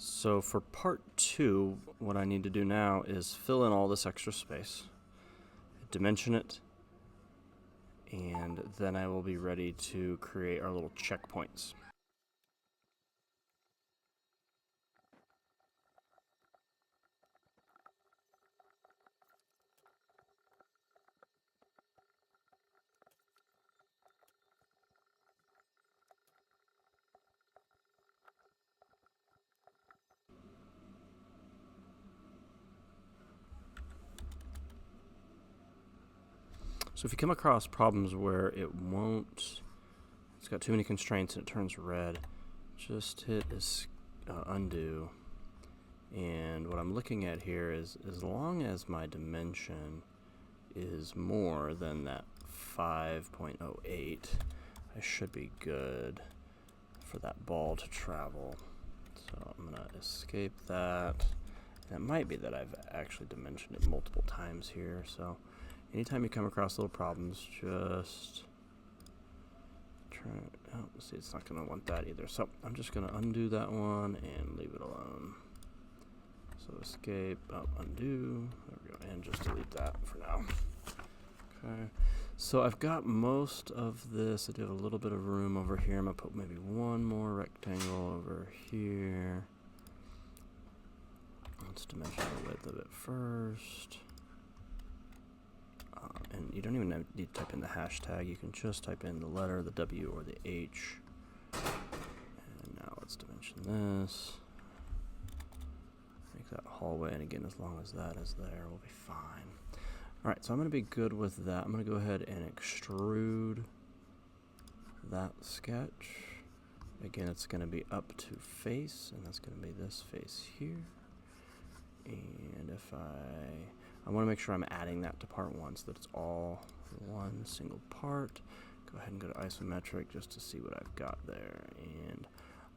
So for part 2, what I need to do now is fill in all this extra space, dimension it, and then I will be ready to create our little checkpoints. So if you come across problems where it's got too many constraints and it turns red, just hit undo. And what I'm looking at here is, as long as my dimension is more than that 5.08, I should be good for that ball to travel. So I'm gonna escape that. That might be that I've actually dimensioned it multiple times here, so anytime you come across little problems, just try. Oh, see, it's not going to want that either. So I'm just going to undo that one and leave it alone. So escape, undo, there we go, and just delete that for now. Okay, so I've got most of this. I do have a little bit of room over here. I'm going to put maybe one more rectangle over here. Let's dimension the width of it first. And you don't even need to type in the hashtag. You can just type in the letter, the W, or the H. And now let's dimension this. Make that hallway, and again, as long as that is there, we'll be fine. Alright, so I'm going to be good with that. I'm going to go ahead and extrude that sketch. Again, it's going to be up to face, and that's going to be this face here. And if I want to make sure I'm adding that to part 1 so that it's all one single part. Go ahead and go to isometric just to see what I've got there, and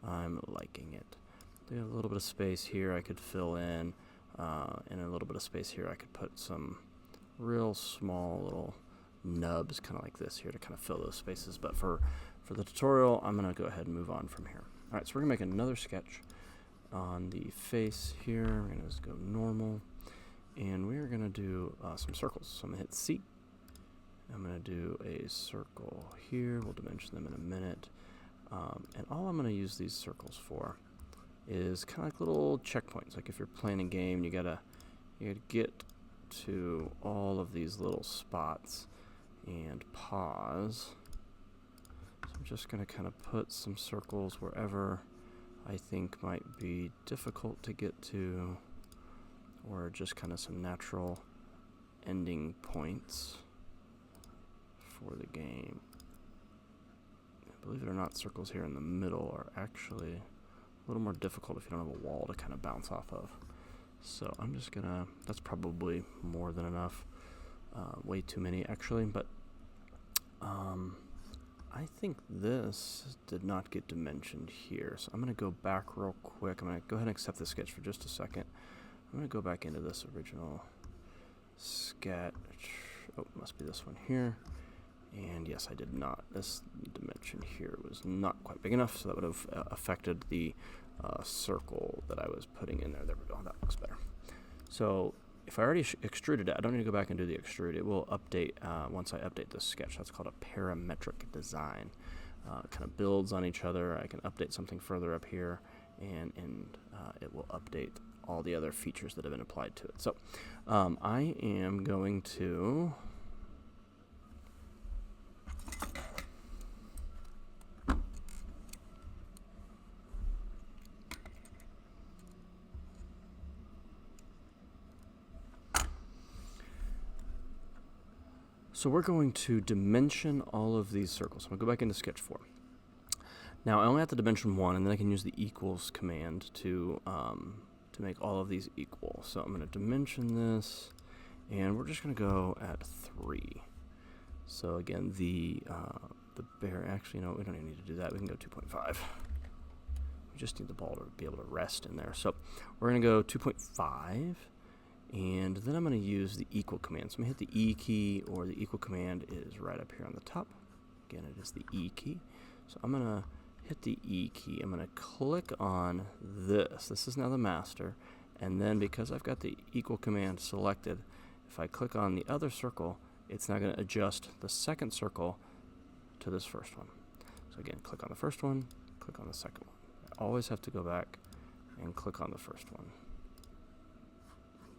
I'm liking it. There's a little bit of space here I could fill in, and a little bit of space here I could put some real small little nubs, kind of like this here, to kind of fill those spaces. But for the tutorial, I'm going to go ahead and move on from here. Alright, so we're going to make another sketch on the face here. We're going to just go normal. And we're going to do some circles. So I'm going to hit C. I'm going to do a circle here. We'll dimension them in a minute. And all I'm going to use these circles for is kind of like little checkpoints. Like if you're playing a game, you gotta get to all of these little spots and pause. So I'm just going to kind of put some circles wherever I think might be difficult to get to, or just kind of some natural ending points for the game. Believe it or not, circles here in the middle are actually a little more difficult if you don't have a wall to kind of bounce off of. So I'm just gonna, that's probably more than enough, way too many actually, but I think this did not get dimensioned here. So I'm gonna go back real quick. I'm gonna go ahead and accept the sketch for just a second. I'm going to go back into this original sketch. Oh, must be this one here. And yes, I did not. This dimension here was not quite big enough, so that would have affected the circle that I was putting in there. There we go. That looks better. So if I already extruded it, I don't need to go back and do the extrude. It will update once I update this sketch. That's called a parametric design. It kind of builds on each other. I can update something further up here, and it will update all the other features that have been applied to it. So I am going to we're going to dimension all of these circles. So I'm going to go back into Sketch 4. Now I only have to dimension 1, and then I can use the equals command to make all of these equal. So I'm going to dimension this, and we're just going to go at 3. So again, the bear, actually, no, we don't even need to do that. We can go 2.5. We just need the ball to be able to rest in there. So we're going to go 2.5, and then I'm going to use the equal command. So I'm going to hit the E key, or the equal command is right up here on the top. Again, it is the E key. So I'm going to hit the E key. I'm going to click on this. This is now the master. And then because I've got the equal command selected, if I click on the other circle, it's now going to adjust the second circle to this first one. So again, click on the first one, click on the second one. I always have to go back and click on the first one.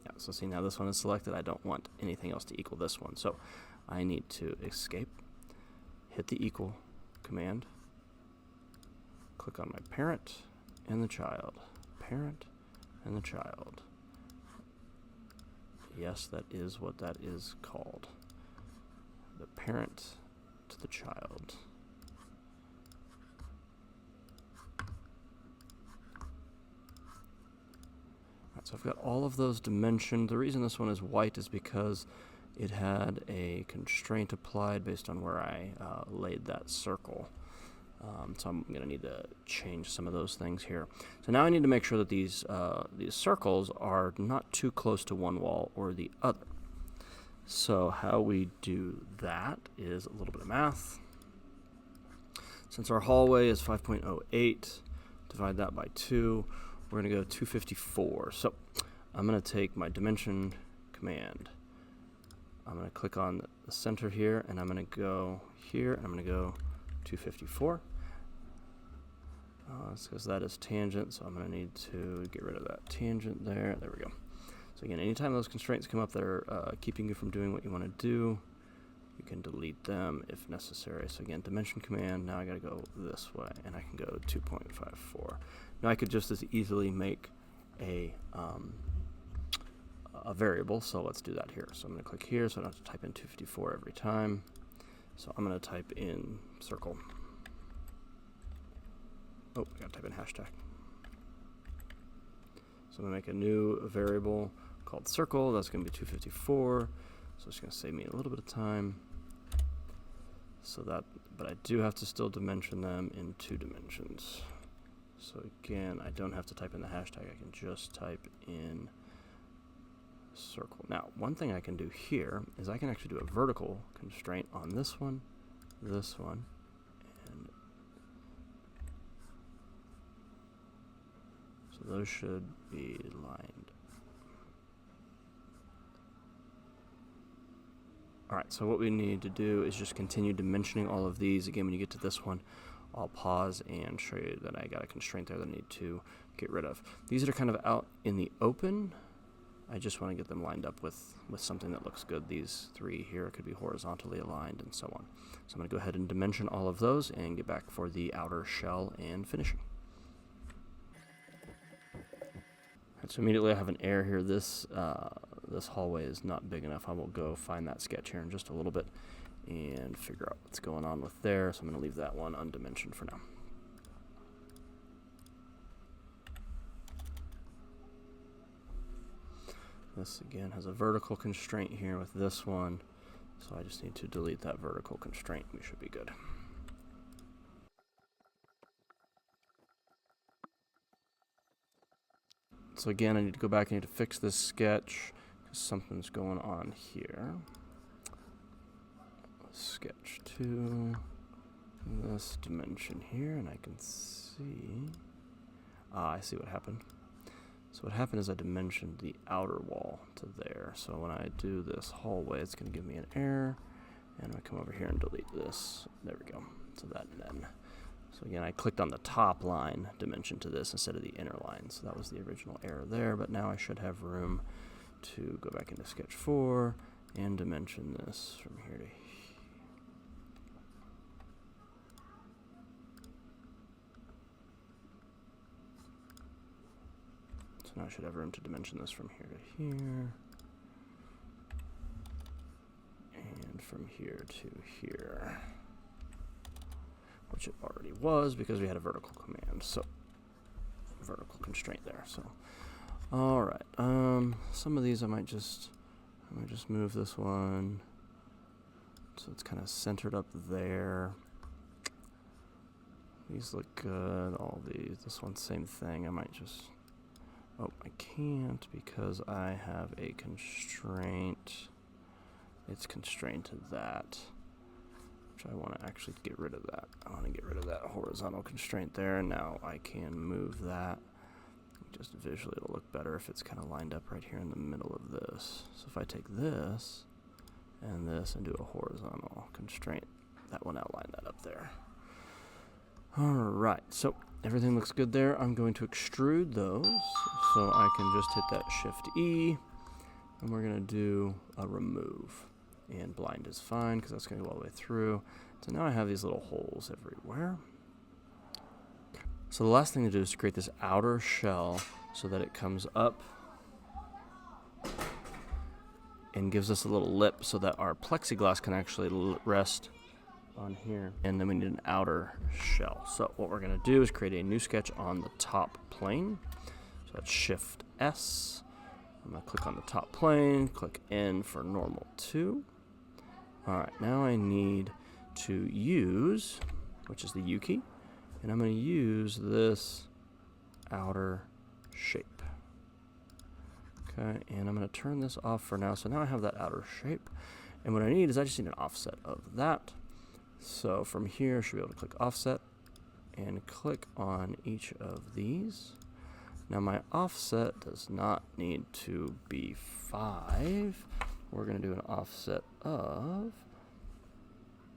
Yeah, so see, now this one is selected. I don't want anything else to equal this one. So I need to escape, hit the equal command, click on my parent and the child. Parent and the child. Yes, that is what that is called. The parent to the child. Alright, so I've got all of those dimensioned. The reason this one is white is because it had a constraint applied based on where I laid that circle. So I'm going to need to change some of those things here. So now I need to make sure that these circles are not too close to one wall or the other. So how we do that is a little bit of math. Since our hallway is 5.08, divide that by 2, we're going to go 254. So I'm going to take my dimension command. I'm going to click on the center here, and I'm going to go here, and I'm going to go 254. It's because that is tangent, so I'm going to need to get rid of that tangent there. There we go. So again, anytime those constraints come up that are keeping you from doing what you want to do, you can delete them if necessary. So again, dimension command, now I got to go this way, and I can go 2.54. Now I could just as easily make a variable, so let's do that here. So I'm going to click here, so I don't have to type in 254 every time. So I'm going to type in circle. Oh, I got to type in hashtag. So I'm going to make a new variable called circle. That's going to be 254. So it's going to save me a little bit of time. So that, but I do have to still dimension them in 2 dimensions. So again, I don't have to type in the hashtag. I can just type in circle. Now, one thing I can do here is I can actually do a vertical constraint on this one, and so those should be lined. Alright, so what we need to do is just continue dimensioning all of these. Again, when you get to this one, I'll pause and show you that I got a constraint there that I need to get rid of. These that are kind of out in the open, I just want to get them lined up with something that looks good. These 3 here could be horizontally aligned and so on. So I'm going to go ahead and dimension all of those and get back for the outer shell and finishing. Right, so immediately I have an error here. This hallway is not big enough. I will go find that sketch here in just a little bit and figure out what's going on with there. So I'm going to leave that one undimensioned for now. This again has a vertical constraint here with this one, so I just need to delete that vertical constraint. We should be good. So again, I need to go back. I need to fix this sketch because something's going on here. Sketch 2, this dimension here, and I can see. I see what happened. So what happened is I dimensioned the outer wall to there. So when I do this hallway, it's going to give me an error. And I come over here and delete this. There we go. So that and then. So again, I clicked on the top line dimension to this instead of the inner line. So that was the original error there. But now I should have room to go back into Sketch 4 and dimension this from here to here. Now I should have room to dimension this from here to here, and from here to here, which it already was because we had a vertical command, so vertical constraint there. So, all right, some of these I might just move this one so it's kind of centered up there. These look good. All these, this one, same thing. I might just. Oh, I can't because I have a constraint. It's constrained to that, which I want to actually get rid of that. I want to get rid of that horizontal constraint there, and now I can move that. Just visually it'll look better if it's kind of lined up right here in the middle of this. So if I take this and do a horizontal constraint, that will now line that up there. Alright, so everything looks good there. I'm going to extrude those, so I can just hit that Shift E, and we're going to do a remove. And blind is fine, because that's going to go all the way through. So now I have these little holes everywhere. So the last thing to do is to create this outer shell so that it comes up and gives us a little lip so that our plexiglass can actually rest on here. And then we need an outer shell. So what we're going to do is create a new sketch on the top plane. So that's Shift S. I'm going to click on the top plane, click N for normal 2. Alright, now I need to use, which is the U key, and I'm going to use this outer shape. Okay, and I'm going to turn this off for now. So now I have that outer shape. And what I need is I just need an offset of that. So from here, I should be able to click offset and click on each of these. Now my offset does not need to be 5. We're going to do an offset of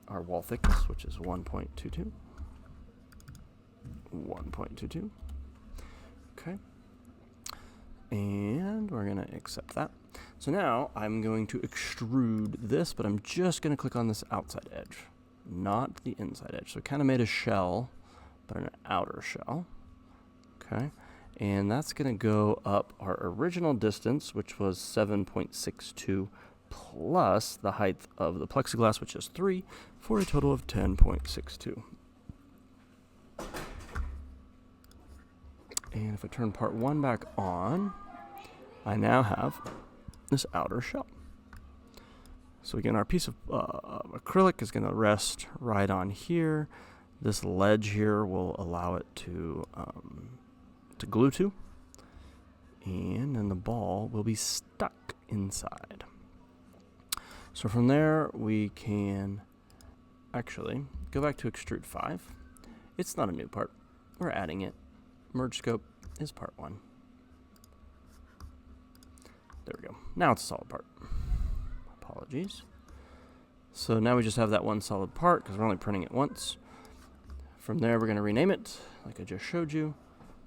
our wall thickness, which is 1.22. 1.22. Okay. And we're going to accept that. So now I'm going to extrude this, but I'm just going to click on this outside edge, not the inside edge. So it kind of made a shell, but an outer shell. Okay. And that's going to go up our original distance, which was 7.62 plus the height of the plexiglass, which is 3, for a total of 10.62. And if I turn part 1 back on, I now have this outer shell. So again, our piece of acrylic is going to rest right on here. This ledge here will allow it to glue to. And then the ball will be stuck inside. So from there, we can actually go back to Extrude 5. It's not a new part. We're adding it. Merge scope is part 1. There we go. Now it's a solid part. Apologies. So now we just have that one solid part because we're only printing it once. From there, we're going to rename it like I just showed you.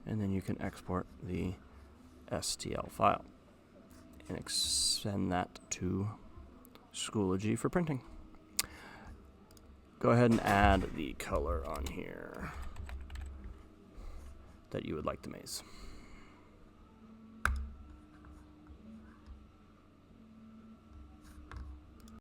And then you can export the STL file and send that to Schoology for printing. Go ahead and add the color on here that you would like the maze.